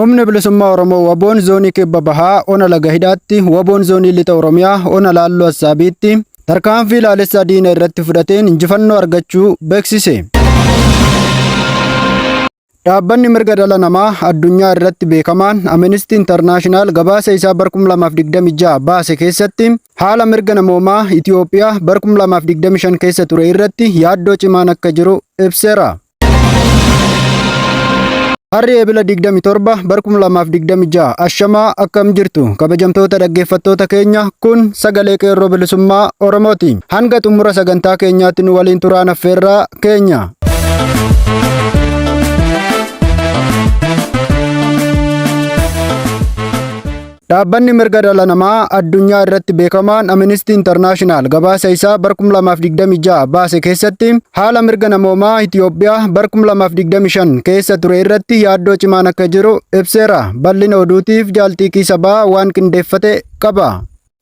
Humni bilisummaa Oromoo Waboon zoonii kibba bahaa ona laga hidhaatti Waboon zoonii lixa Oromiyaa ona laalloo Assaabiitti tarkaanfii ilaalessaa diina irratti fudhateen injifannoo argachuu beeksise. Dhaabbanni mirga dhala namaa addunyaa irratti beekamaan Amnesty International gabaasa isaa bara 2026 baase keessatti haala mirga namoomaa Itiyoophiyaa bara 2025 keessa ture irratti yaaddoo cimaan akka jiru ibseera. Harri eebila 27 bara 2026 ashamaa akkam jirtu kabajamtoota dhaggeeffattoota keenya kun sagalee qeerroo bilisummaa Oromooti. Hanga xumura sagantaa keenyaatti nu waliin turaan affeerraa keenya. Dhaabbanni mirga dhala namaa addunyaa irratti beekamaan Amnesty International gabaasa isaa bara 2026 baase keessatti haala mirga namoomaa Itiyoophiyaa bara 2025 keessa ture irratti yaaddoo cimaan akka jiru ibseera. Bal'ina oduutiif jaaltiikii sabaa waan qindeeffate qaba.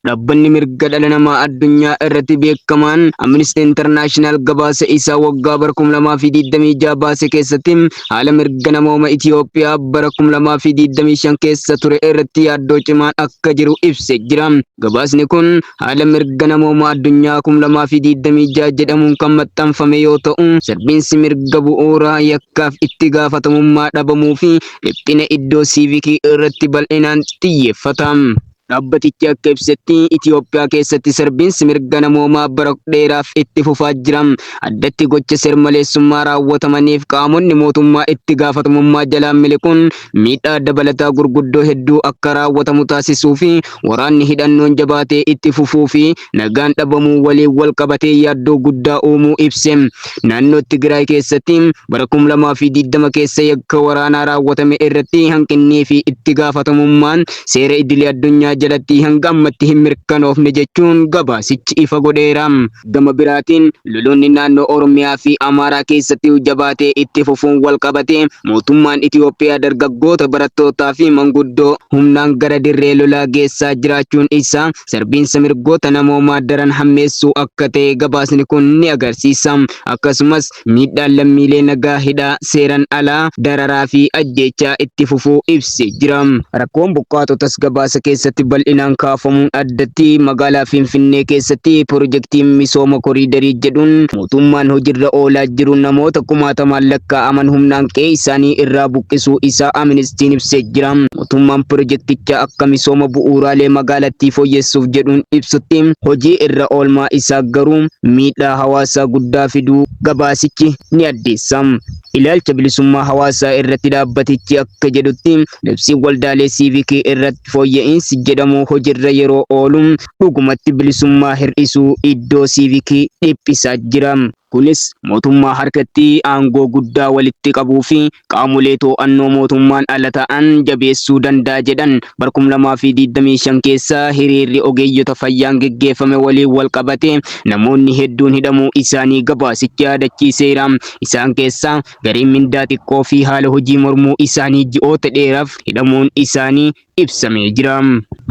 Dhaabbanni mirga dhala namaa addunyaa irratti beekamaan Amnesty International gabaasa isaa waggaa bara 2026 baase keessatti haala mirga namoomaa Itiyoophiyaa bara 2025 keessa ture irratti yaaddoo cimaan akka jiru ibse jira. Gabaasni kun haala mirga namoomaa addunyaa 2026 jedhamuun kan maxxanfame yoo ta'u, sarbiinsi mirga bu'uuraa yakkaaf itti gaafatamummaa dhabamuu fi dhiphina iddoo siivikii irratti bal'inaan xiyyeeffata. Dhaabbatichi akka ibsetti Itiyoophiyaa keessatti sarbiinsi mirga namoomaa bara dheeraaf itti fufaa jira. Addatti gocha seermaleessummaa raawwatamaniif qaamonni mootummaa itti gaafatamummaa jalaa miliquun miidhaa dabalataa gurguddoo hedduu akka raawwatamu taasisuu fi waraanni hidhannoon jabaatee itti fufuu fi nagaan dhabamuu waliin wal qabatee yaaddoo guddaa uumuu ibse. Naannoo Tigraay keessatti bara 2020 keessa yakka waraanaa raawwatame irratti hanqinnii fi itti gaafatamummaan seera idilee addunyaa jalatti hanga ammatti hin mirkanoofne jechuun gabaasichi ifa godheera. Gama biraatiin loltoonni naannoo Oromiyaa fi Amaaraa keessatti jabaatee itti fufuun wal qabate mootummaan Itiyoophiyaa dargaggoota barattootaa fi manguddoo humnaan gara dirree lolaa geessaa jiraachuun isaa sarbiinsa mirgoota namoomaa daran hammeessuu akka ta'e gabaasni kun ni agarsiisa. Akkasumas miidhaan lammiilee nagaa hidhaa seeran alaa dararaa fi ajjeechaa itti fufuu ibse jira. Rakkoon buqqaatotas gabaasa keessatti bal'inaan kaafamuun addatti magaalaa Finfinnee keessatti piroojeektiin misooma koriidarii jedhuun mootummaan hojiirra oolaa jiru namoota kumaatamaan lakkaa'aman humnaan qe'ee isaanii irraa buqqisuu isaa Amnestiin ibsee jira. Mootummaan piroojeekticha akka misooma bu'uuraalee magaalattii fooyyessuuf jedhuun ibsutti hojii irra oolmaa isaa garuu miidhaa hawaasaa guddaa fiduu gabaasichi ni addeessa. Ilaalcha bilisummaa hawaasaa irratti dhaabbatichi akka jedhutti labsiin waldaalee siivikii irratti fooyya'insi jedhamu hojiirra yeroo oolu dhugumatti bilisummaa hir'isuu iddoo siivikii dhiphisaa jira. Kunis mootummaa harkatti aangoo guddaa walitti qabuu fi qaamolee to'annoo mootummaan ala ta'an jabeessuu danda'a jedhan. Bara 2025 keessa hiriirri ogeeyyota fayyaan geggeeffame waliin wal qabate namoonni hedduun hidhamuu isaanii gabaasichi yaadachiiseera. Isaan keessaa gariin mindaa xiqqoo fi haala hojii mormuu isaanii ji'oota dheeraaf hidhamuun isaanii ibsamee jira.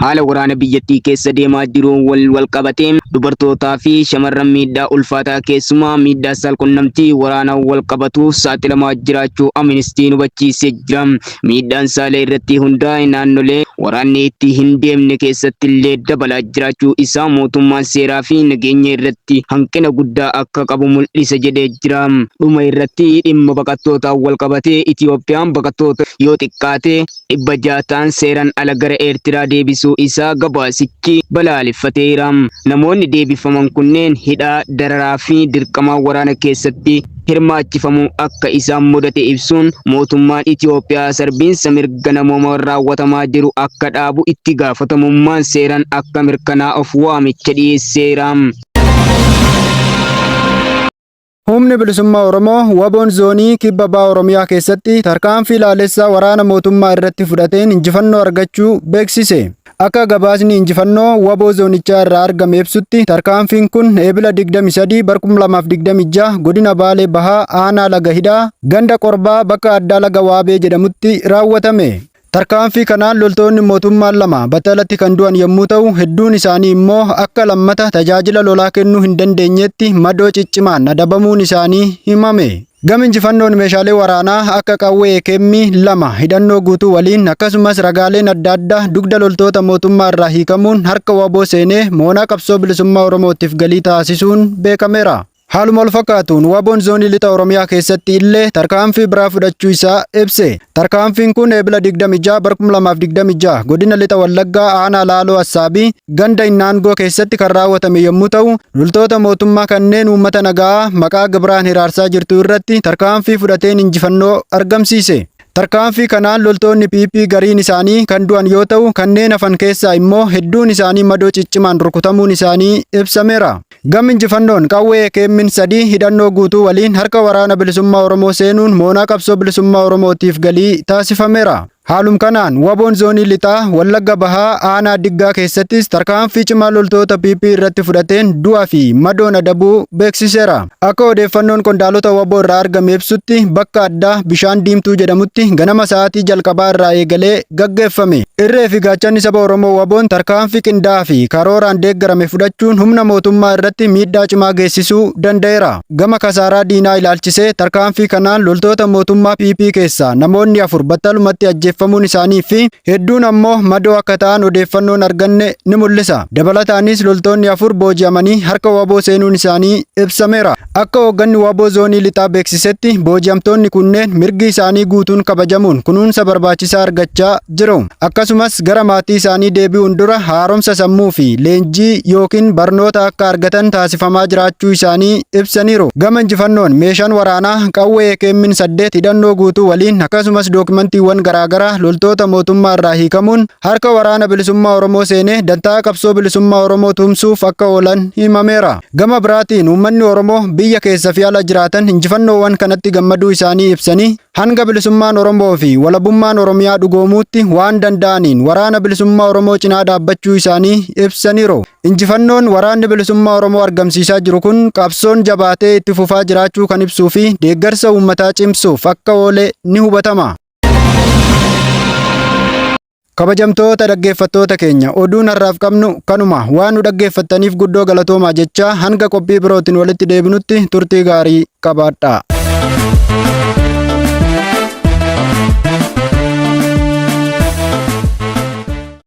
Haala waraana biyyattii keessa deemaa jiruun wal qabate dubartootaa fi shamarran miidhaa ulfaataa keessumaa miidhaa saalqunnamtii waraanaan wal qabatuuf saaxilamaa jiraachuu Amnestiin hubachiisee jira. Miidhaan saalee irratti hundaa'e naannolee waraanni itti hin deemne keessatti illee dabalaa jiraachuu isaa mootummaan seeraa fi nageenya irratti hanqina guddaa akka qabu mul'isa jedhee jira. Dhuma irratti dhimma baqattootaan wal qabatee Itiyoophiyaan baqattoota yoo xiqqaate 600 ta'an seeran ala gara Eertiraa deebisuu isaa gabaasichi balaaleffateera. Namoonni deebifaman kunneen hidhaa dararaa fi dirqama waraana keessatti hirmaachifamuu akka isaan mudate ibsuun mootummaan Itiyoophiyaa sarbiinsa mirga namoomaa raawwatamaa jiru akka dhaabu itti gaafatamummaan seeran akka mirkanaa'uuf waamicha dhiyeesseera. Humni bilisummaa Oromoo Waboon zoonii kibba bahaa Oromiyaa keessatti tarkaanfii ilaalessaa waraana mootummaa irratti fudhateen injifannoo argachuu beeksise. Akka gabaasni injifannoo Waboo zoonichaa irraa argame ibsutti tarkaanfiin kun eebila 23 bara 2026 godina Baalee Bahaa aanaa laga hidhaa ganda Qorbaa bakka addaa laga Waabee jedhamutti raawwatame. Tarkaanfii kanaan loltoonni mootummaa lama battalatti kan du'an yommuu ta'u hedduun isaanii immoo akka lammata tajaajila lolaa kennuu hin dandeenyetti madoo ciccimaan adabamuun isaanii himame. Gama injifannoon meeshaalee waraanaa akka qawwee keemmii 2 hidhannoo guutuu waliin akkasumas ragaaleen adda addaa dugda loltoota mootummaa irraa hiikamuun harka waboo seenee moonaa qabsoo bilisummaa Oromootiif galii taasisuun beekameera. Haaluma wal fakkaatuun waboon zoonii lixa Oromiyaa keessatti illee tarkaanfii biraa fudhachuu isaa ibse. Tarkaanfiin kun eebila 26 bara 2026 godina lixa Wallaggaa aanaa Laaloo Assaabii ganda Innaangoo keessatti kan raawwatame yommuu ta'u, loltoota mootummaa kanneen uummata nagaa maqaa gibiraan hiraarsaa jirtu irratti tarkaanfii fudhateen injifannoo argamsiise. Tarkaanfii kanaan loltoonni PP gariin isaanii kan du'an yoo ta'u, kanneen hafan keessaa immoo hedduun isaanii madoo ciccimaan rukutamuun isaanii ibsameera. Gama injifannoon qawwee keemmin 3 hidhannoo guutuu waliin harka waraana bilisummaa Oromoo seenuun moonaa qabsoo bilisummaa Oromootiif galii taasifameera. Haalum kanaan waboon zoonii lixaa Wallagga Bahaa aanaa Diggaa keessattis tarkaanfii cimaa loltoota PP irratti fudhateen du'aa fi madoon adabuu beeksiseera. Akka odeeffannoon qondaalota waboo irraa argame ibsutti bakka addaa bishaan diimtuu jedhamutti ganama sa'aatii jalqabaa irraa eegalee gaggeeffame. Irree fi gaachanni saba Oromoo waboon tarkaanfii qindaa'aa fi karooraan deeggarame fudhachuun humna mootummaa irratti miidhaa cimaa geessisuu danda'eera. Gama kasaaraa diinaa ilaalchisee tarkaanfii kanaan loltoota mootummaa PP keessaa namoonni 4 battalumatti ajjeeffamuun isaanii fi hedduun ammoo madoo akka ta'an odeeffannoon arganne ni mul'isa. Dabalataanis loltoonni 4 booji'amanii harka waboo seenuun isaanii ibsameera. Akka hoogganni waboo zoonii lixaa beeksisetti booji'amtoonni kunneen mirgi isaanii guutuun kabajamuun kunuunsa barbaachisaa argachaa jiru. Akkasumas gara maatii isaanii deebi'uun dura haaromsa sammuu fi leenjii yookiin barnoota akka argatan taasifamaa jiraachuu isaanii ibsaniiru. Gama injifannoon meeshaan waraanaa qawwee keemmin 8 hidhannoo guutuu waliin akkasumas dookumantiiwwan garaagaraa loltoota mootummaa irraa hiikamuun harka waraana bilisummaa Oromoo seenee dantaa qabsoo bilisummaa Oromoo tumsuuf akka oolan himameera. Gama biraatiin uummanni Oromoo biyya keessa fi ala jiraatan injifannoowwan kanatti gammaduu isaanii ibsanii hanga bilisummaan Oromoo fi walabummaan Oromiyaa dhugoomuutti waan danda'aniin waraana bilisummaa Oromoo cinaa dhaabbachuu isaanii ibsaniiru. Injifannoon waraanni bilisummaa Oromoo argamsiisaa jiru kun qabsoon jabaatee itti fufaa jiraachuu kan ibsuu fi deeggarsa uummataa cimsuuf akka oole ni hubatama. Kabajamtoota dhaggeeffattoota keenya oduun har'aaf qabnu kanuma waan nu dhaggeeffattaniif guddoo galatoomaa jechaa hanga qophii birootiin walitti deebinutti turtii gaarii qabaadhaa.